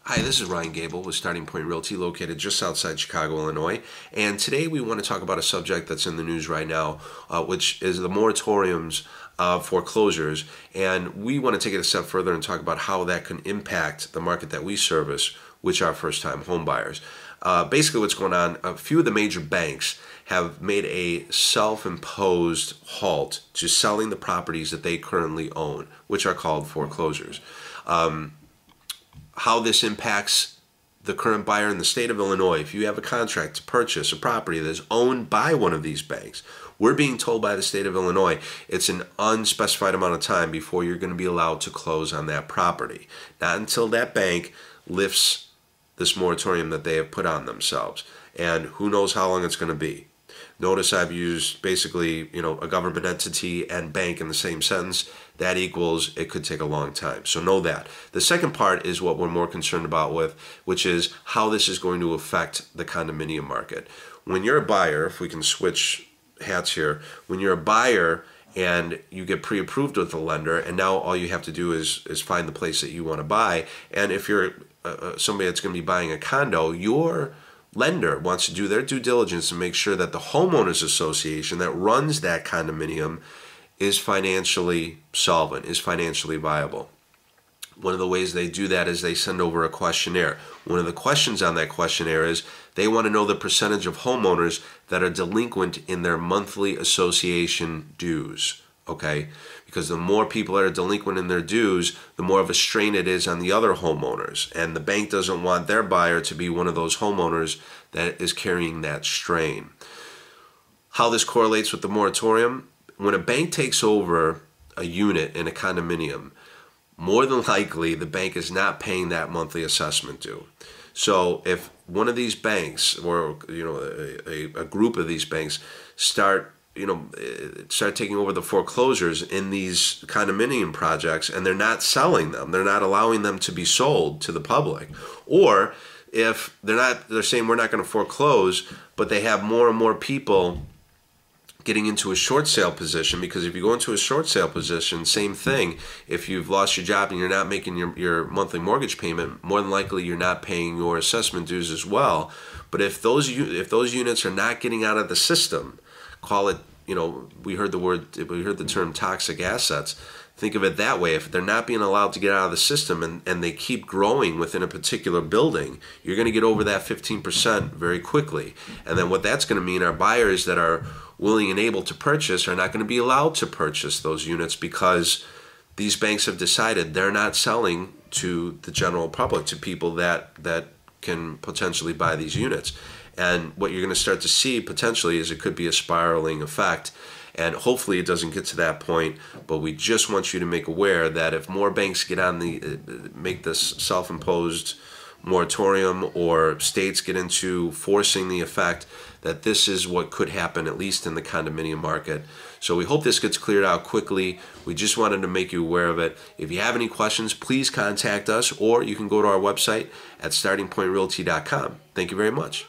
Hi, this is Ryan Gable with Starting Point Realty, located just outside Chicago, Illinois. And today we want to talk about a subject that's in the news right now, which is the moratoriums of foreclosures. And we want to take it a step further and talk about how that can impact the market that we service, which are first-time home buyers. Basically what's going on, a few of the major banks have made a self-imposed halt to selling the properties that they currently own, which are called foreclosures. How this impacts the current buyer in the state of Illinois. If you have a contract to purchase a property that is owned by one of these banks, we're being told by the state of Illinois it's an unspecified amount of time before you're going to be allowed to close on that property. Not until that bank lifts this moratorium that they have put on themselves. And who knows how long it's going to be. Notice I've used basically, a government entity and bank in the same sentence. That equals it could take a long time. So know that. The second part is what we're more concerned about with, which is how this is going to affect the condominium market. When you're a buyer, if we can switch hats here, when you're a buyer and you get pre-approved with the lender, and now all you have to do is find the place that you want to buy. And if you're somebody that's going to be buying a condo, your lender wants to do their due diligence to make sure that the homeowners association that runs that condominium is financially solvent, is financially viable. One of the ways they do that is they send over a questionnaire. One of the questions on that questionnaire is they want to know the percentage of homeowners that are delinquent in their monthly association dues. Okay, because the more people that are delinquent in their dues, the more of a strain it is on the other homeowners. And the bank doesn't want their buyer to be one of those homeowners that is carrying that strain. How this correlates with the moratorium, when a bank takes over a unit in a condominium, more than likely the bank is not paying that monthly assessment due. So if one of these banks, or a group of these banks start taking over the foreclosures in these condominium projects, and they're not selling them, they're not allowing them to be sold to the public, or if they're saying we're not going to foreclose, but they have more and more people getting into a short sale position, because if you go into a short sale position, same thing, if you've lost your job and you're not making your monthly mortgage payment, more than likely you're not paying your assessment dues as well. But if those units are not getting out of the system, call it, we heard the term toxic assets. Think of it that way. If they're not being allowed to get out of the system and they keep growing within a particular building, you're going to get over that 15% very quickly. And then what that's going to mean are buyers that are willing and able to purchase are not going to be allowed to purchase those units, because these banks have decided they're not selling to the general public, to people that can potentially buy these units. And what you're going to start to see potentially is it could be a spiraling effect. And hopefully it doesn't get to that point, but we just want you to make aware that if more banks get on make this self-imposed moratorium, or states get into forcing the effect, that this is what could happen, at least in the condominium market. So we hope this gets cleared out quickly. We just wanted to make you aware of it. If you have any questions, please contact us, or you can go to our website at startingpointrealty.com. Thank you very much.